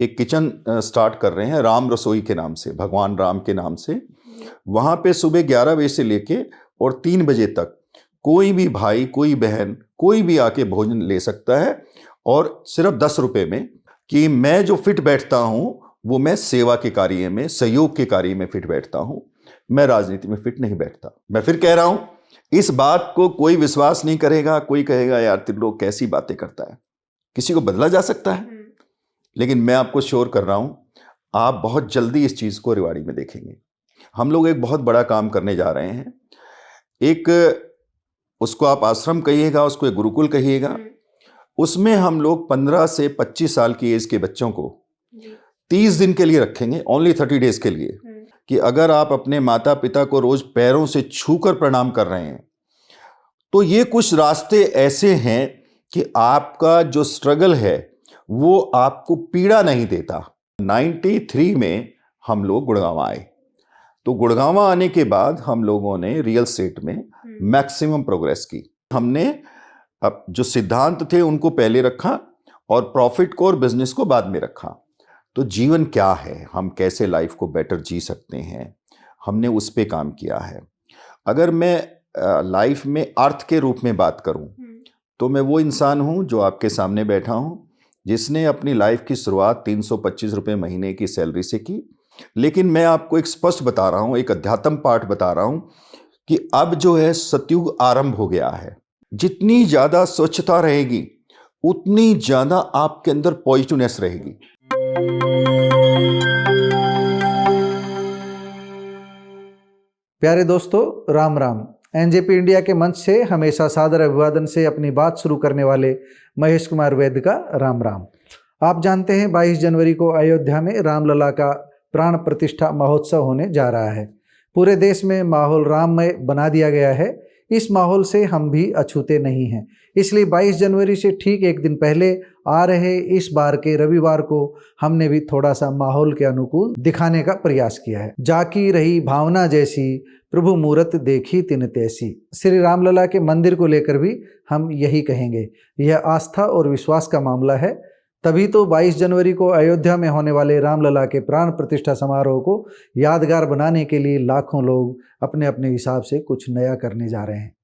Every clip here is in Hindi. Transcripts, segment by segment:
एक किचन स्टार्ट कर रहे हैं राम रसोई के नाम से, भगवान राम के नाम से। वहाँ पे सुबह 11 बजे से लेके और 3 बजे तक कोई भी भाई, कोई बहन, कोई भी आके भोजन ले सकता है, और सिर्फ 10 रुपये में। कि मैं जो फिट बैठता हूँ वो मैं सेवा के कार्य में, सहयोग के कार्य में फिट बैठता हूँ, मैं राजनीति में फिट नहीं बैठता। मैं फिर कह रहा हूँ, इस बात को कोई विश्वास नहीं करेगा, कोई कहेगा यार त्रिलोक कैसी बातें करता है, किसी को बदला जा सकता है, लेकिन मैं आपको श्योर कर रहा हूँ आप बहुत जल्दी इस चीज़ को रेवाड़ी में देखेंगे। हम लोग एक बहुत बड़ा काम करने जा रहे हैं। एक, उसको आप आश्रम कहिएगा, उसको एक गुरुकुल कहिएगा, उसमें हम लोग 15 से 25 साल की एज के बच्चों को 30 दिन के लिए रखेंगे, ओनली 30 डेज के लिए, कि अगर आप अपने माता पिता को रोज पैरों से छूकर प्रणाम कर रहे हैं तो ये कुछ रास्ते ऐसे हैं कि आपका जो स्ट्रगल है वो आपको पीड़ा नहीं देता। 93 में हम लोग गुड़गांव आए, तो गुड़गांव आने के बाद हम लोगों ने रियल एस्टेट में मैक्सिमम प्रोग्रेस की। हमने अब जो सिद्धांत थे उनको पहले रखा और प्रॉफिट को और बिजनेस को बाद में रखा। तो जीवन क्या है, हम कैसे लाइफ को बेटर जी सकते हैं, हमने उस पे काम किया है। अगर मैं लाइफ में अर्थ के रूप में बात करूं तो मैं वो इंसान हूं जो आपके सामने बैठा हूं, जिसने अपनी लाइफ की शुरुआत 325 रुपये महीने की सैलरी से की। लेकिन मैं आपको एक स्पष्ट बता रहा हूं, एक अध्यात्म पाठ बता रहा हूं कि अब जो है सतयुग आरंभ हो गया है। जितनी ज़्यादा स्वच्छता रहेगी उतनी ज़्यादा आपके अंदर पॉजिटिवनेस रहेगी। प्यारे दोस्तों, राम राम। एनजेपी इंडिया के मंच से हमेशा सादर अभिवादन से अपनी बात शुरू करने वाले महेश कुमार वैद्य का राम राम। आप जानते हैं 22 जनवरी को अयोध्या में रामलला का प्राण प्रतिष्ठा महोत्सव होने जा रहा है। पूरे देश में माहौल राममय बना दिया गया है। इस माहौल से हम भी अछूते नहीं हैं। इसलिए 22 जनवरी से ठीक एक दिन पहले आ रहे इस बार के रविवार को हमने भी थोड़ा सा माहौल के अनुकूल दिखाने का प्रयास किया है। जाकी रही भावना जैसी, प्रभु मूरत देखी तिन तैसी। श्री रामलला के मंदिर को लेकर भी हम यही कहेंगे। यह आस्था और विश्वास का मामला है। तभी तो 22 जनवरी को अयोध्या में होने वाले रामलला के प्राण प्रतिष्ठा समारोह को यादगार बनाने के लिए लाखों लोग अपने अपने हिसाब से कुछ नया करने जा रहे हैं।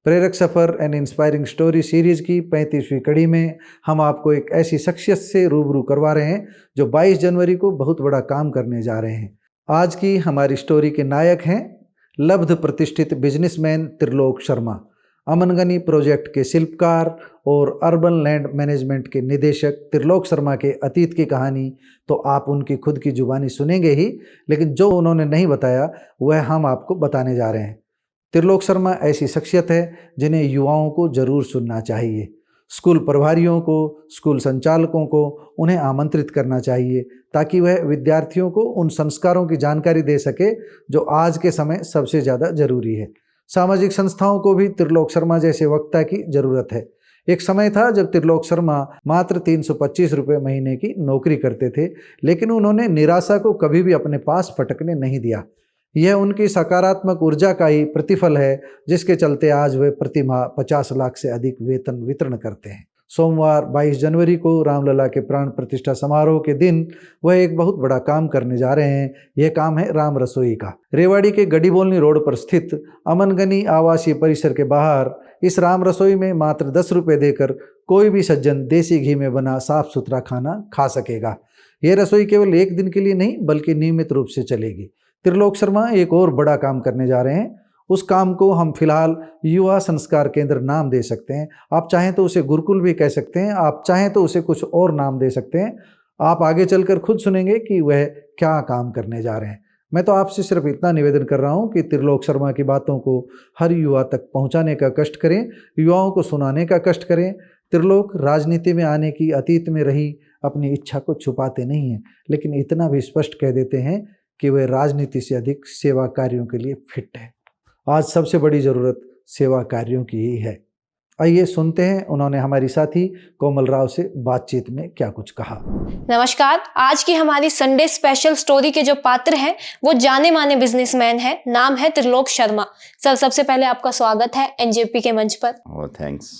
प्रेरक सफ़र एंड इंस्पायरिंग स्टोरी सीरीज की 35वीं कड़ी में हम आपको एक ऐसी शख्सियत से रूबरू करवा रहे हैं जो 22 जनवरी को बहुत बड़ा काम करने जा रहे हैं। आज की हमारी स्टोरी के नायक हैं लब्ध प्रतिष्ठित बिजनेसमैन त्रिलोक शर्मा, अमनगनी प्रोजेक्ट के शिल्पकार और अर्बन लैंड मैनेजमेंट के निदेशक। त्रिलोक शर्मा के अतीत की कहानी तो आप उनकी खुद की जुबानी सुनेंगे ही, लेकिन जो उन्होंने नहीं बताया वह हम आपको बताने जा रहे हैं। त्रिलोक शर्मा ऐसी शख्सियत है जिन्हें युवाओं को जरूर सुनना चाहिए। स्कूल प्रभारियों को, स्कूल संचालकों को उन्हें आमंत्रित करना चाहिए ताकि वह विद्यार्थियों को उन संस्कारों की जानकारी दे सके जो आज के समय सबसे ज़्यादा जरूरी है। सामाजिक संस्थाओं को भी त्रिलोक शर्मा जैसे वक्ता की जरूरत है। एक समय था जब त्रिलोक शर्मा मात्र 325 रुपये महीने की नौकरी करते थे, लेकिन उन्होंने निराशा को कभी भी अपने पास फटकने नहीं दिया। यह उनकी सकारात्मक ऊर्जा का ही प्रतिफल है जिसके चलते आज वे प्रतिमाह 50 लाख से अधिक वेतन वितरण करते हैं। सोमवार 22 जनवरी को रामलला के प्राण प्रतिष्ठा समारोह के दिन वह एक बहुत बड़ा काम करने जा रहे हैं। यह काम है राम रसोई का। रेवाड़ी के गढ़ीबोलनी रोड पर स्थित अमनगनी आवासीय परिसर के बाहर इस राम रसोई में मात्र 10 रुपये देकर कोई भी सज्जन देसी घी में बना साफ सुथरा खाना खा सकेगा। यह रसोई केवल एक दिन के लिए नहीं बल्कि नियमित रूप से चलेगी। त्रिलोक शर्मा एक और बड़ा काम करने जा रहे हैं। उस काम को हम फिलहाल युवा संस्कार केंद्र नाम दे सकते हैं। आप चाहें तो उसे गुरुकुल भी कह सकते हैं, आप चाहें तो उसे कुछ और नाम दे सकते हैं। आप आगे चलकर खुद सुनेंगे कि वह क्या काम करने जा रहे हैं। मैं तो आपसे सिर्फ इतना निवेदन कर रहा हूं कि त्रिलोक शर्मा की बातों को हर युवा तक पहुंचाने का कष्ट करें, युवाओं को सुनाने का कष्ट करें। त्रिलोक राजनीति में आने की अतीत में रही अपनी इच्छा को छुपाते नहीं हैं, लेकिन इतना भी स्पष्ट कह देते हैं कि वह राजनीति से अधिक सेवा कार्यों के लिए फिट है। आज सबसे बड़ी ज़रूरत सेवा कार्यों की ही है। आइए सुनते हैं उन्होंने हमारी साथी कोमल राव से बातचीत में क्या कुछ कहा। नमस्कार। आज की हमारी संडे स्पेशल स्टोरी के जो पात्र हैं वो जाने माने बिजनेसमैन हैं। नाम है त्रिलोक शर्मा। सर, सबसे पहले आपका स्वागत है एनजेपी के मंच पर। थैंक्स।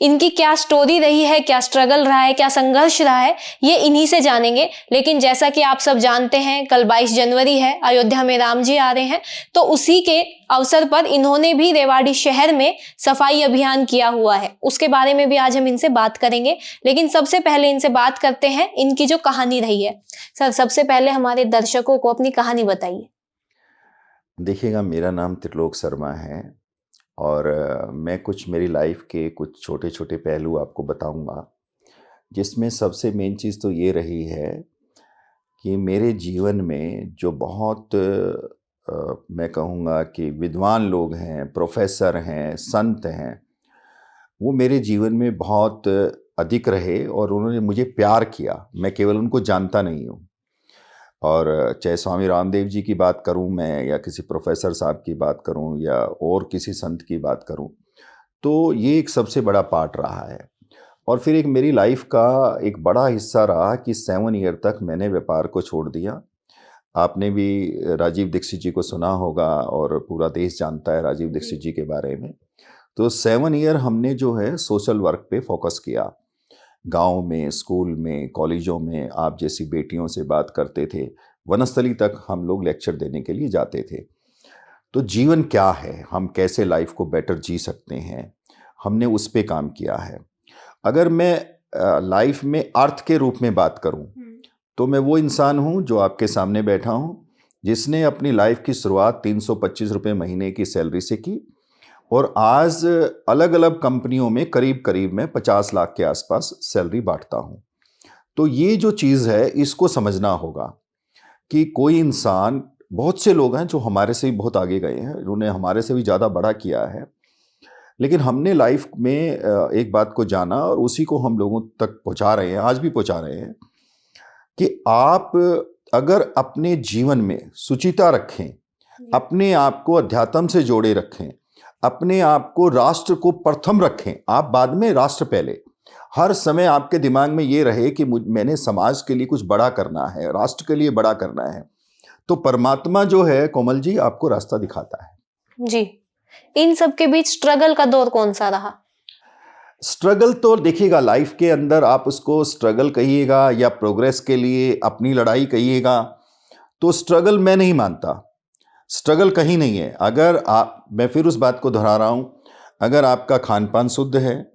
इनकी क्या स्टोरी रही है, क्या स्ट्रगल रहा है, क्या संघर्ष रहा है, ये इन्हीं से जानेंगे। लेकिन जैसा कि आप सब जानते हैं, कल 22 जनवरी है, अयोध्या में राम जी आ रहे हैं, तो उसी के अवसर पर इन्होंने भी रेवाड़ी शहर में सफाई अभियान किया हुआ है। उसके बारे में भी आज हम इनसे बात करेंगे। लेकिन सबसे पहले इनसे बात करते हैं इनकी जो कहानी रही है। सर, सबसे पहले हमारे दर्शकों को अपनी कहानी बताइए। देखिएगा, मेरा नाम त्रिलोक शर्मा है और मैं कुछ मेरी लाइफ के कुछ छोटे छोटे पहलू आपको बताऊंगा, जिसमें सबसे मेन चीज़ तो ये रही है कि मेरे जीवन में जो बहुत मैं कहूँगा कि विद्वान लोग हैं, प्रोफेसर हैं, संत हैं, वो मेरे जीवन में बहुत अधिक रहे और उन्होंने मुझे प्यार किया। मैं केवल उनको जानता नहीं हूँ। और चाहे स्वामी रामदेव जी की बात करूं मैं, या किसी प्रोफेसर साहब की बात करूं, या और किसी संत की बात करूं, तो ये एक सबसे बड़ा पार्ट रहा है। और फिर एक मेरी लाइफ का एक बड़ा हिस्सा रहा कि 7 ईयर तक मैंने व्यापार को छोड़ दिया। आपने भी राजीव दीक्षित जी को सुना होगा और पूरा देश जानता है राजीव दीक्षित जी के बारे में। तो 7 ईयर हमने जो है सोशल वर्क पे फोकस किया। गांव में, स्कूल में, कॉलेजों में आप जैसी बेटियों से बात करते थे, वनस्थली तक हम लोग लेक्चर देने के लिए जाते थे। तो जीवन क्या है, हम कैसे लाइफ को बेटर जी सकते हैं, हमने उस पे काम किया है। अगर मैं लाइफ में अर्थ के रूप में बात करूं, तो मैं वो इंसान हूं जो आपके सामने बैठा हूं, जिसने अपनी लाइफ की शुरुआत 325 रुपये महीने की सैलरी से की और आज अलग अलग कंपनियों में करीब करीब मैं 50 लाख के आसपास सैलरी बांटता हूँ। तो ये जो चीज़ है, इसको समझना होगा कि कोई इंसान, बहुत से लोग हैं जो हमारे से भी बहुत आगे गए हैं, उन्होंने हमारे से भी ज़्यादा बड़ा किया है, लेकिन हमने लाइफ में एक बात को जाना और उसी को हम लोगों तक पहुँचा रहे हैं, आज भी पहुँचा रहे हैं कि आप अगर अपने जीवन में सुचिता रखें, अपने आप को अध्यात्म से जोड़े रखें, अपने आप को राष्ट्र को प्रथम रखें, आप बाद में राष्ट्र पहले, हर समय आपके दिमाग में ये रहे कि मैंने समाज के लिए कुछ बड़ा करना है, राष्ट्र के लिए बड़ा करना है, तो परमात्मा जो है कोमल जी आपको रास्ता दिखाता है। जी, इन सब के बीच स्ट्रगल का दौर कौन सा रहा? स्ट्रगल तो देखिएगा, लाइफ के अंदर आप उसको स्ट्रगल कहिएगा या प्रोग्रेस के लिए अपनी लड़ाई कहिएगा, तो स्ट्रगल मैं नहीं मानता। स्ट्रगल कहीं नहीं है। अगर आप, मैं फिर उस बात को दोहरा रहा हूँ, अगर आपका खान पान शुद्ध है,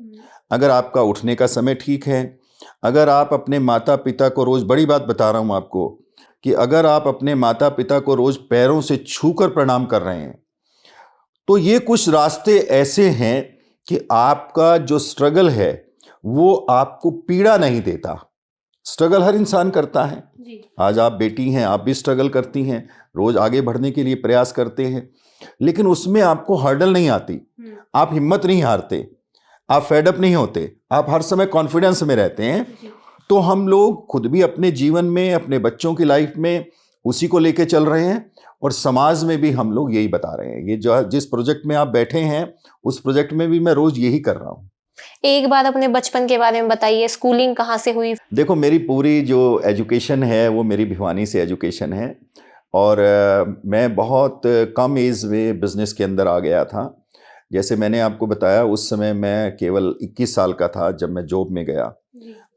अगर आपका उठने का समय ठीक है, अगर आप अपने माता पिता को रोज़, बड़ी बात बता रहा हूँ आपको, कि अगर आप अपने माता पिता को रोज़ पैरों से छूकर प्रणाम कर रहे हैं, तो ये कुछ रास्ते ऐसे हैं कि आपका जो स्ट्रगल है वो आपको पीड़ा नहीं देता। स्ट्रगल हर इंसान करता है। आज आप बेटी हैं, आप भी स्ट्रगल करती हैं, रोज आगे बढ़ने के लिए प्रयास करते हैं, लेकिन उसमें आपको हर्डल नहीं आती, आप हिम्मत नहीं हारते, आप फेडअप नहीं होते, आप हर समय कॉन्फिडेंस में रहते हैं। तो हम लोग खुद भी अपने जीवन में, अपने बच्चों की लाइफ में उसी को लेके चल रहे हैं और समाज में भी हम लोग यही बता रहे हैं। ये जो जिस प्रोजेक्ट में आप बैठे हैं, उस प्रोजेक्ट में भी मैं रोज यही कर रहा हूँ। एक बार अपने बचपन के बारे में बताइए, स्कूलिंग कहाँ से हुई? देखो, मेरी पूरी जो एजुकेशन है वो मेरी भिवानी से एजुकेशन है और मैं बहुत कम एज में बिजनेस के अंदर आ गया था। जैसे मैंने आपको बताया, उस समय मैं केवल 21 साल का था जब मैं जॉब में गया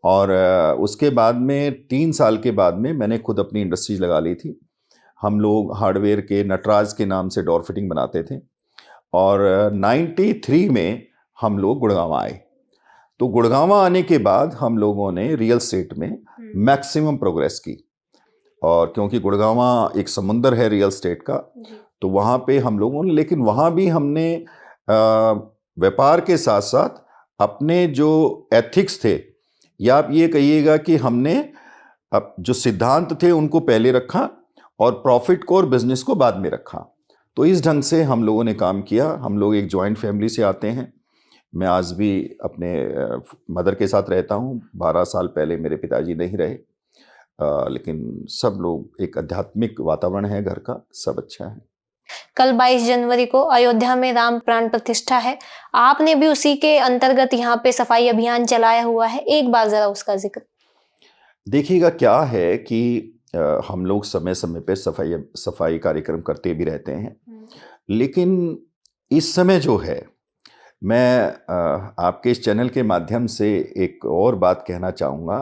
और उसके बाद में 3 साल के बाद में मैंने खुद अपनी इंडस्ट्रीज लगा ली थी। हम लोग हार्डवेयर के नटराज के नाम से डोर फिटिंग बनाते थे और 93 में हम लोग गुड़गांव आए। तो गुड़गांव आने के बाद हम लोगों ने रियल एस्टेट में मैक्सिमम प्रोग्रेस की और क्योंकि गुड़गांव एक समुंदर है रियल एस्टेट का, तो वहाँ पे हम लोगों ने, लेकिन वहाँ भी हमने व्यापार के साथ साथ अपने जो एथिक्स थे, या आप ये कहिएगा कि हमने अब जो सिद्धांत थे उनको पहले रखा और प्रॉफिट को और बिजनेस को बाद में रखा। तो इस ढंग से हम लोगों ने काम किया। हम लोग एक जॉइंट फैमिली से आते हैं। मैं आज भी अपने मदर के साथ रहता हूँ। 12 साल पहले मेरे पिताजी नहीं रहे, लेकिन सब लोग, एक आध्यात्मिक वातावरण है घर का, सब अच्छा है। कल 22 जनवरी को अयोध्या में राम प्राण प्रतिष्ठा है, आपने भी उसी के अंतर्गत यहाँ पे सफाई अभियान चलाया हुआ है, एक बार जरा उसका जिक्र। देखिएगा, क्या है कि हम लोग समय समय पे सफाई कार्यक्रम करते भी रहते हैं, लेकिन इस समय जो है मैं आपके इस चैनल के माध्यम से एक और बात कहना चाहूँगा,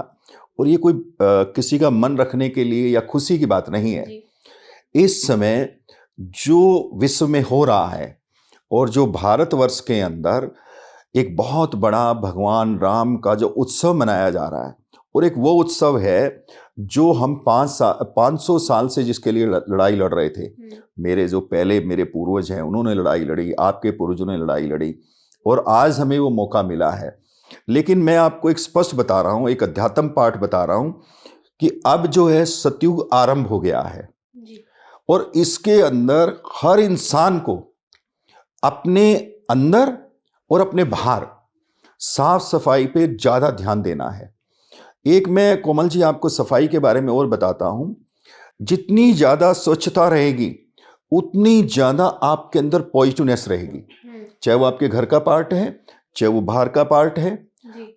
और ये कोई किसी का मन रखने के लिए या खुशी की बात नहीं है। इस समय जो विश्व में हो रहा है और जो भारतवर्ष के अंदर एक बहुत बड़ा भगवान राम का जो उत्सव मनाया जा रहा है, और एक वो उत्सव है जो हम 500 साल से जिसके लिए लड़ाई लड़ रहे थे। मेरे जो पहले मेरे पूर्वज हैं उन्होंने लड़ाई लड़ी, आपके पूर्वजों ने लड़ाई लड़ी, और आज हमें वो मौका मिला है। लेकिन मैं आपको एक स्पष्ट बता रहा हूँ, एक अध्यात्म पाठ बता रहा हूँ कि अब जो है सतयुग आरंभ हो गया है, और इसके अंदर हर इंसान को अपने अंदर और अपने बाहर साफ सफाई पे ज़्यादा ध्यान देना है। एक मैं कोमल जी आपको सफाई के बारे में और बताता हूँ। जितनी ज़्यादा स्वच्छता रहेगी उतनी ज़्यादा आपके अंदर पॉजिटिवनेस रहेगी, चाहे वो आपके घर का पार्ट है, चाहे वो बाहर का पार्ट है।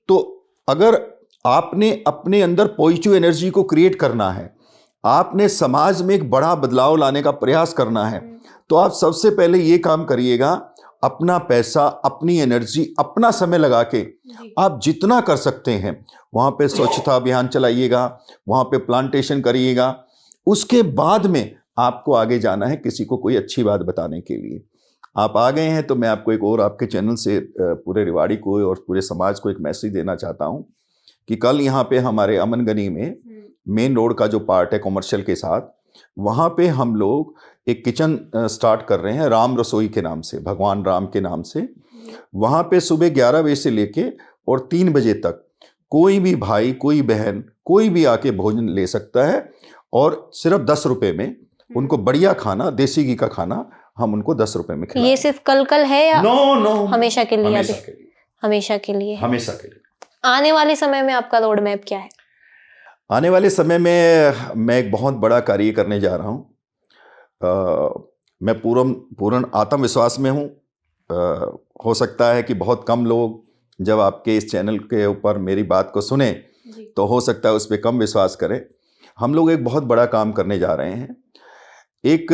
तो अगर आपने अपने अंदर पॉजिटिव एनर्जी को क्रिएट करना है, आपने समाज में एक बड़ा बदलाव लाने का प्रयास करना है, तो आप सबसे पहले ये काम करिएगा, अपना पैसा, अपनी एनर्जी, अपना समय लगा के आप जितना कर सकते हैं वहाँ पे स्वच्छता अभियान चलाइएगा, वहाँ पे प्लांटेशन करिएगा। उसके बाद में आपको आगे जाना है किसी को कोई अच्छी बात बताने के लिए। आप आ गए हैं तो मैं आपको एक और आपके चैनल से पूरे रेवाड़ी को और पूरे समाज को एक मैसेज देना चाहता हूँ कि कल यहाँ पे हमारे अमनगनी में मेन रोड का जो पार्ट है कमर्शियल के साथ, वहाँ पे हम लोग एक किचन स्टार्ट कर रहे हैं राम रसोई के नाम से, भगवान राम के नाम से। वहाँ पे सुबह 11 बजे से लेके और 3 बजे तक कोई भी भाई, कोई बहन, कोई भी आके भोजन ले सकता है, और सिर्फ 10 रुपए में उनको बढ़िया खाना, देसी घी का खाना हम उनको 10 रुपए में खिलाएंगे। ये सिर्फ कल है या नो हमेशा के लिए? हमेशा के लिए, हमेशा के लिए। हमेशा के लिए। आने वाले समय में आपका रोड मैप क्या है? आने वाले समय में मैं एक बहुत बड़ा कार्य करने जा रहा हूँ। मैं पूर्ण आत्मविश्वास में हूँ। हो सकता है कि बहुत कम लोग जब आपके इस चैनल के ऊपर मेरी बात को सुने तो हो सकता है उस पर कम विश्वास करें। हम लोग एक बहुत बड़ा काम करने जा रहे हैं। एक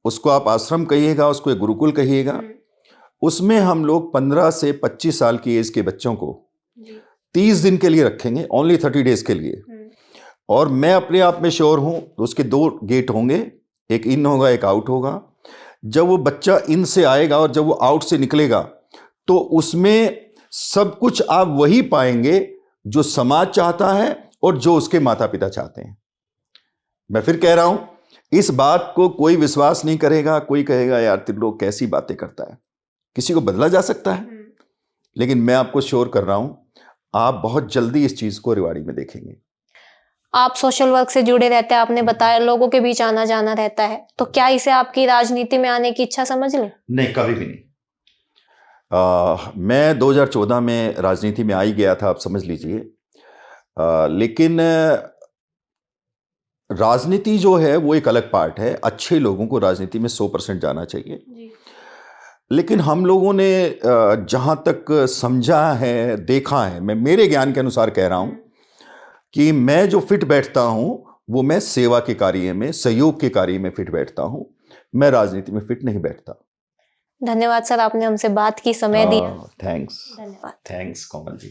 उसको आप आश्रम कहिएगा, उसको एक गुरुकुल कहिएगा। उसमें हम लोग 15 से 25 साल की एज के बच्चों को 30 दिन के लिए रखेंगे, ओनली 30 डेज के लिए। और मैं अपने आप में श्योर हूँ उसके 2 गेट होंगे, एक इन होगा, एक आउट होगा। जब वो बच्चा इन से आएगा और जब वो आउट से निकलेगा तो उसमें सब कुछ आप वही पाएंगे जो समाज चाहता है और जो उसके माता पिता चाहते हैं। मैं फिर कह रहा हूं, इस बात को कोई विश्वास नहीं करेगा। कोई कहेगा यार त्रिलोक कैसी बातें करता है, किसी को बदला जा सकता है, लेकिन मैं आपको श्योर कर रहा हूं आप बहुत जल्दी इस चीज को रेवाड़ी में देखेंगे। आप सोशल वर्क से जुड़े रहते हैं, आपने बताया लोगों के बीच आना जाना रहता है, तो क्या इसे आपकी राजनीति में आने की इच्छा समझ लें? नहीं, कभी भी नहीं। मैं 2014 में राजनीति में आ ही गया था, आप समझ लीजिए। लेकिन राजनीति जो है वो एक अलग पार्ट है। अच्छे लोगों को राजनीति में 100% जाना चाहिए। लेकिन हम लोगों ने जहाँ तक समझा है, देखा है, मैं मेरे ज्ञान के अनुसार कह रहा हूँ कि मैं जो फिट बैठता हूँ वो मैं सेवा के कार्य में, सहयोग के कार्य में फिट बैठता हूँ। मैं राजनीति में फिट नहीं बैठता। धन्यवाद सर, आपने हमसे बात की, समय दिया। थैंक्स। धन्यवाद। थैंक्स कोमल जी।